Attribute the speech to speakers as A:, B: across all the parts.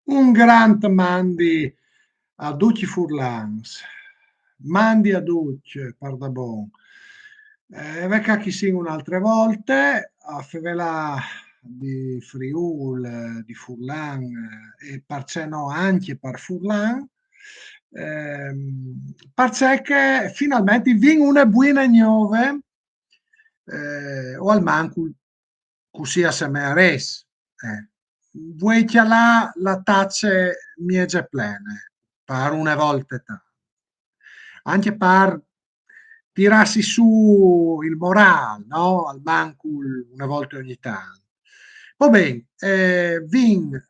A: Un grand mandi a Ducci Furlans, mandi a Duc, pardabon. Vecca chi sing un'altre volte, a Fevela di Friul, di Furlan e perché no anche per Furlan, perché che finalmente vin una buona nuove o al manco così a se me res. Vuoi che la tace miege plene, per una volta anche per tirarsi su il morale, no? Al manco una volta ogni tanto. Va bene, vin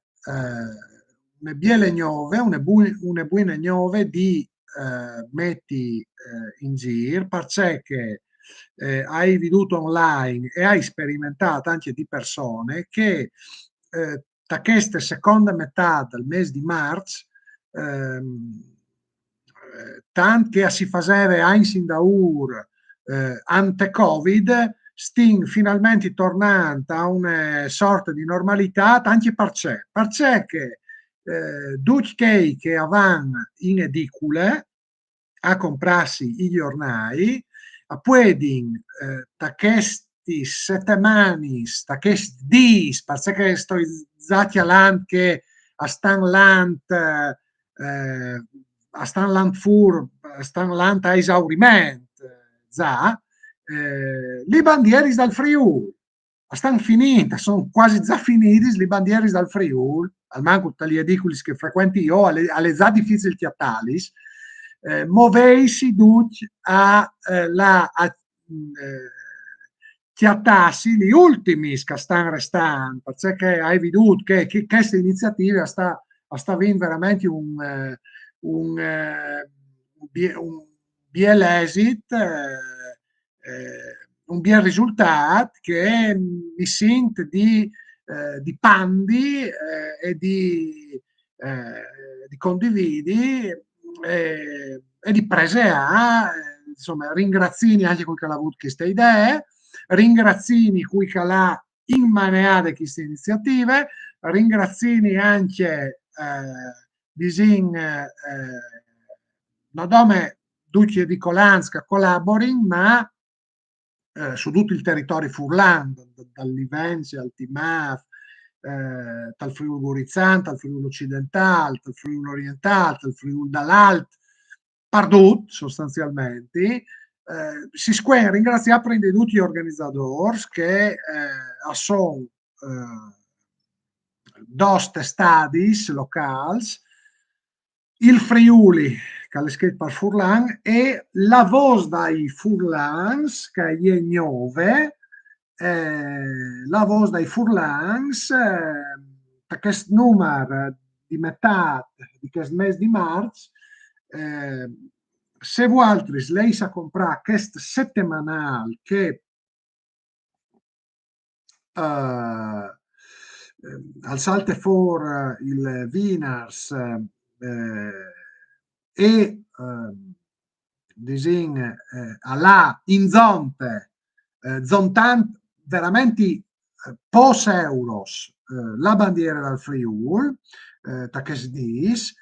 A: una biele gnove, una buone gnove di metti in giro, perché che hai veduto online e hai sperimentato anche di persone che da questa seconda metà del mese di marzo tant che si faceva in da ur ante Covid, sting finalmente tornando a una sorta di normalità, anche perché che tutti che vanno in edicole a comprarsi i giornali, a puedin da questi settimane, da questi dis, perché sto zati all'ant che a stan lant a stan lant fur, a stan lant a esauriment, za, li bandieri dal Friuli, stan finite, sono quasi già finiti le bandiere dal Friuli, al manco tali edicolis che frequenti io, alle già difficili chiatalis, moveisi duc chiattassi gli ultimi che stanno restando, perché hai veduto che queste iniziative sta avendo veramente un biel esit, un biel risultato che mi sento di pandi di condividi e di prese a, insomma, ringrazini anche quel che ha avuto queste idee, ringrazini cui che l'ha immaneate queste iniziative, ringrazini anche disin non nome Ducci di Colanska collaborin, ma su tutto il territorio furlando, dall'Ivenzi al Timaf, dal Friuli Gorizzano, dal Friuli Occidentale, dal Friuli Orientale, dal Friuli dall'Alt, pardut sostanzialmente. Si square ringrazia prende tutti gli organizzatori che sono doste stadis locals, il Friuli che è scritto per Furlan e la voce dai Furlans che è 9, la voce dai Furlans per questo numero di metà di questo mese di marzo, se vuoi lei sa comprare questo settimanale che al salte for il Wieners e disin alla in zonte zontant veramente pos euros la bandiera dal Friul che si dis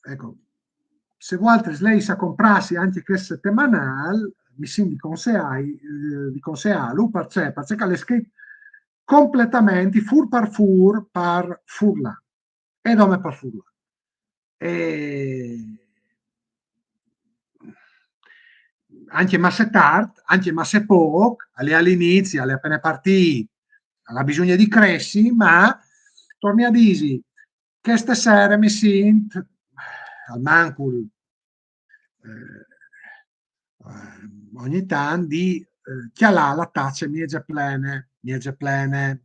A: ecco, se vuoi lei sa comprarsi anche che settimanale mi sembra di consigliarlo perché le scritto completamente fur par furla e nome per furla e anche masse tard, anche masse poco, all'inizio, alle appena partiti, ha bisogno di cresci, ma torni a dire che stasera mi sento al mancul ogni tanto di chialà la taccia miege plene,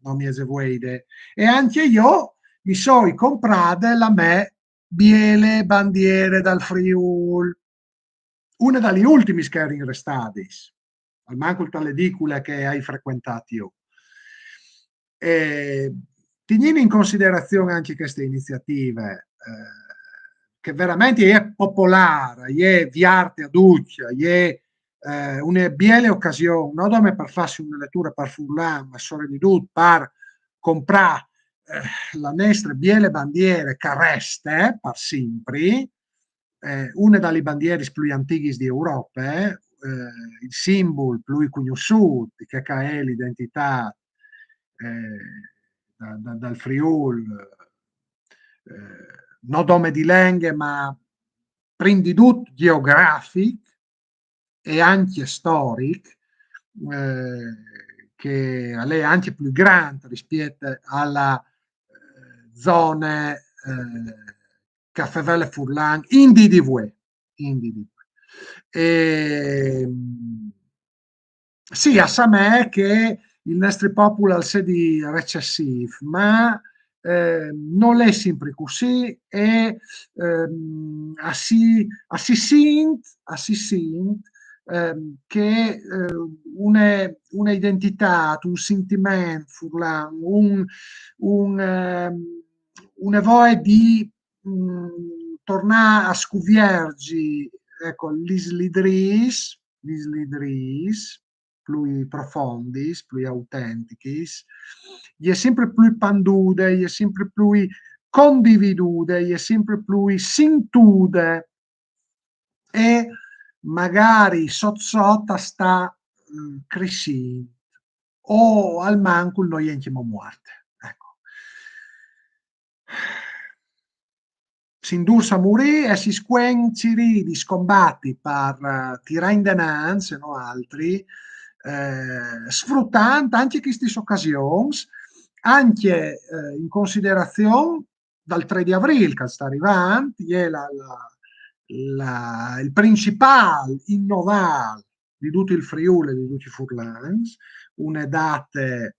A: non miege vuede. E anche io mi so comprate la me biele bandiere dal Friul, una dagli ultimi che erano restati, al manco tale edicole che hai frequentato io. E, tenendo in considerazione anche queste iniziative, che veramente è popolare, è viarte a duccia, è una bella occasione, non come per farsi una lettura per Furlan, ma solo di tutto per comprare la nostre biele bandiere che reste per sempre, una delle bandiere più antiche di Europa, il simbolo più conosciuto che è l'identità dal Friul, non nome di lingue, ma prima di tutto geografico e anche storico, che è anche più grande rispetto alla zone Caffevelle Furlan in DDV. In DDV. E, sì, a sa me che il nostro popolo è di recessivo, ma non è sempre così e si sint, che una identità, un sentimento, furlan, una voglia di tornare a scuviergi, ecco, gli slidris, più profondi, più autentici, gli è sempre più pandude, gli è sempre più condividude, gli è sempre più sintude e magari sotto sta crescendo o al manco noi entimo morte. Ecco. Si indursa a morire e si squenciri di scombatti per tirare in denaro, se no altri, sfruttando anche queste occasioni, anche in considerazione dal 3 di aprile che sta arrivando, è il principale innovare di tutto il Friuli e di tutti i Furlans, una date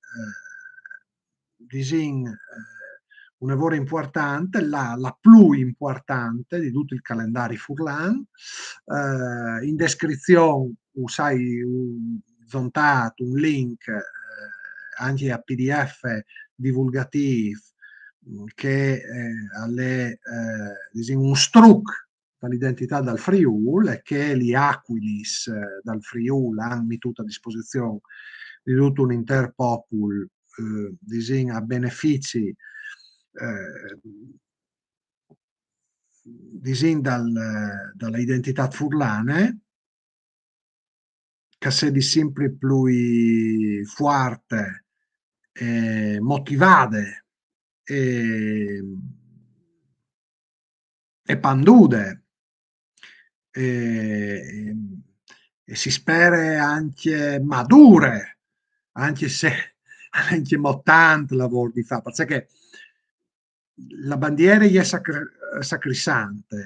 A: disin, un lavoro importante, la più importante di tutto il calendario Furlan. In descrizione usai un zontato, un link anche a PDF divulgativo che è un struc dall'identità dal Friul e che gli Aquilis dal Friul hanno messo a disposizione di tutto un intero popolo a benefici dalla identità furlane che se di sempre più forte motivate e pandude e, e si spera anche madure, anche se anche tanto lavoro di fa, perché la bandiera è sacrisante,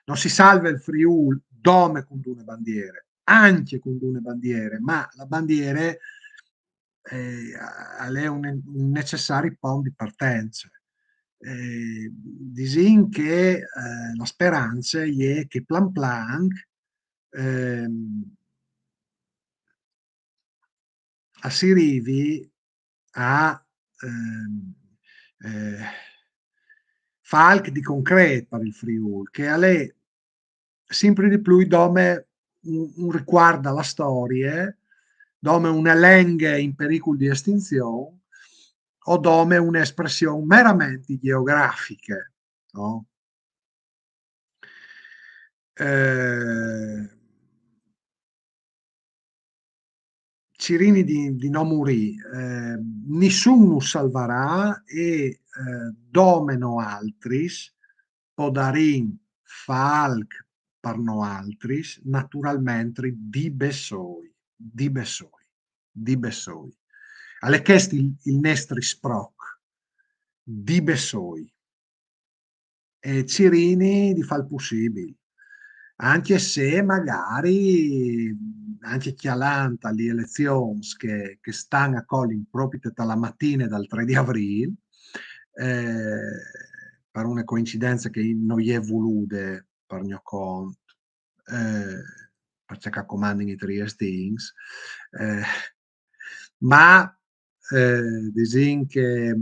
A: non si salva il Friul dome con due bandiere, anche con due bandiere, ma la bandiera è un necessario punto di partenza. Disin che la speranza è che plan plan si arrivi a eh, fare di concreto per il Friuli, che è sempre di più dove un riguardo alla storia, dove una lingua in pericolo di estinzione o dove un'espressione meramente geografica. No? Cirini di non morì, nessuno salvarà e domeno altris, podarin falc per no altris, naturalmente di Bessoi, di Bessoi. Alle chesti il nestri sproc, di Bessoi. E Cirini di fa il possibile, anche se magari anche chialanta le elezioni che stanno a Colin proprio dalla mattina dal 3 di aprile, per una coincidenza che non gli è volute per mio conto, perché comandano i triestins, ma disin che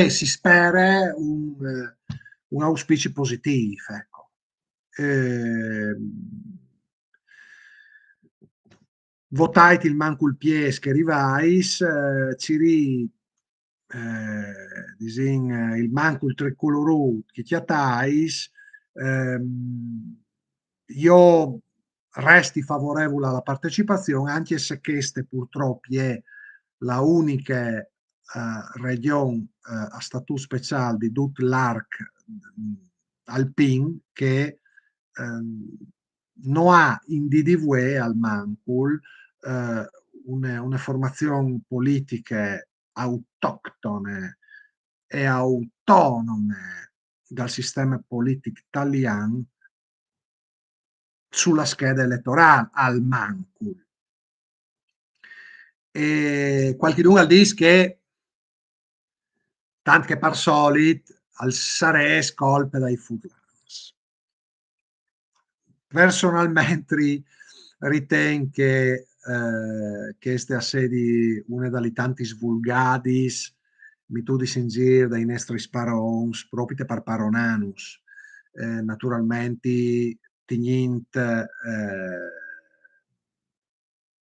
A: si spera un auspicio positivo, ecco. Eh, votait il mancul pies che rivais, ciri disin, il mancul tricolorut che chiatais, io resti favorevole alla partecipazione, anche se queste purtroppo è la unica regione a statuto speciale di tutto l'arc alpin che non ha in DDV al Mancul una formazione politica autoctone e autonome dal sistema politico italiano sulla scheda elettorale al Mancul. E qualcuno dice che, tanto che per solito, al Sarès colpe dai furlans. Personalmente ritengo che queste assedi una dalle tanti svulgadis mitudis in giro dai nostri sparons proprio per paronanus naturalmente tignint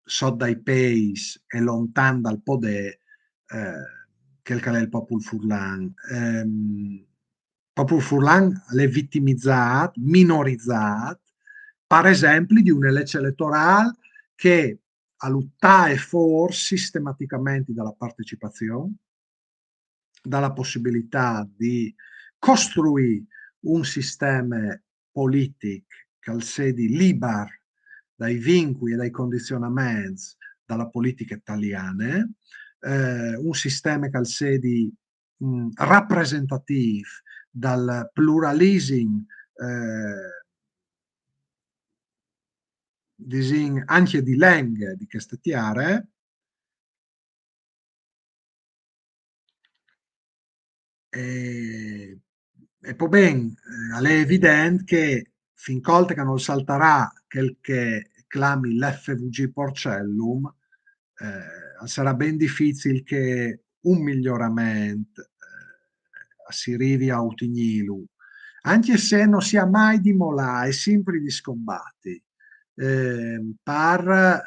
A: so dai peis e lontan dal podè quel che è il popolo furlan. Popolo furlan l'è vittimizzato, minorizzato, per esempio di una legge elettorale che a lottare fuori sistematicamente dalla partecipazione, dalla possibilità di costruire un sistema politico che sia libero dai vincoli e dai condizionamenti dalla politica italiana, un sistema che sia rappresentativo dal pluralismo anche di lingue di queste tiare, e poi ben, è evidente che fin colte che non salterà quel che clami l'FVG Porcellum, sarà ben difficile che un miglioramento si arrivi a Utignilu, anche se non sia mai di molà, è sempre di scombatti, per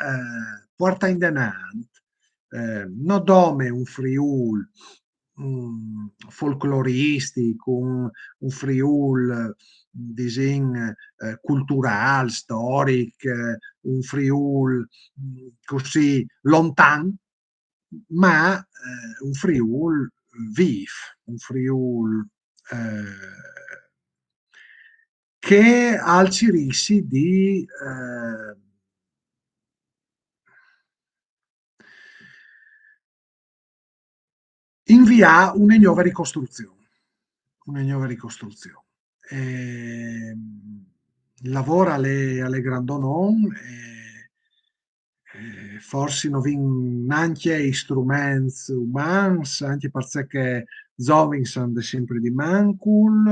A: porta in denant, non dome un Friul folcloristico, un Friul disin cultural, storic, un Friul così lontan, ma un Friul vif, un Friul che ha il cirissi di invia una nuova ricostruzione. Una nuova ricostruzione. Lavora alle Grandonon forse non vin anche strumenti umani, anche perché Zovin sono sempre di Mancul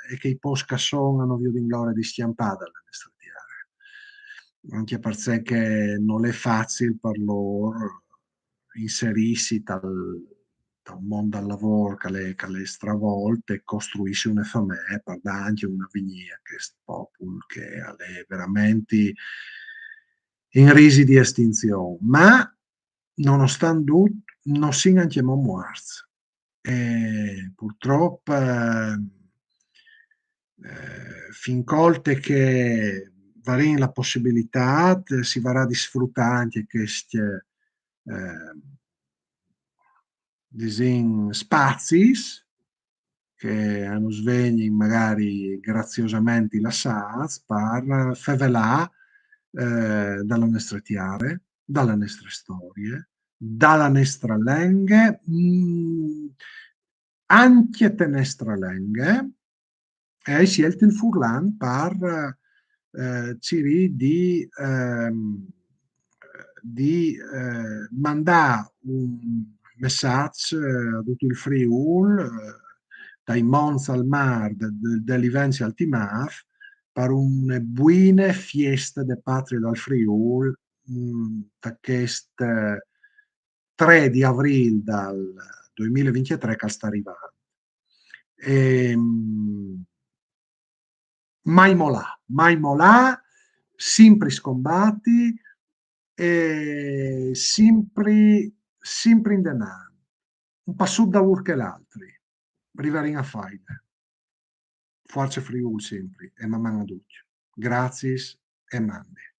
A: e che i posca sono più di gloria di stiampata alla nostra terra. Anche perché non è facile per loro inserirsi da un mondo al lavoro che le stravolto e costruisce una famiglia per dare anche una vigna a questo popolo che è veramente in risi di estinzione. Ma nonostante tutto non si anche morti. E purtroppo fin colte che varin la possibilità si varrà di sfruttare anche queste disin spazis che hanno svegli magari graziosamente lasciati per fevelà dalla nostra tiare, dalla nostra storia, dalla nostra lingua, anche te nostra lingua, e hai scelto il Furlan per Ciri di mandare un messaggio a tutto il Friul, dai Monza al Mar, dall'Ivenzi al Timar, per una buona festa de patria dal Friul, da questo 3 di aprile dal 2023 che sta arrivando. Mai molà, sempre scombatti, e sempre in denaro. Un passo da che l'altro. Riverin a faida. Forza Friuli sempre, e mamma a duccio. Grazie e mande.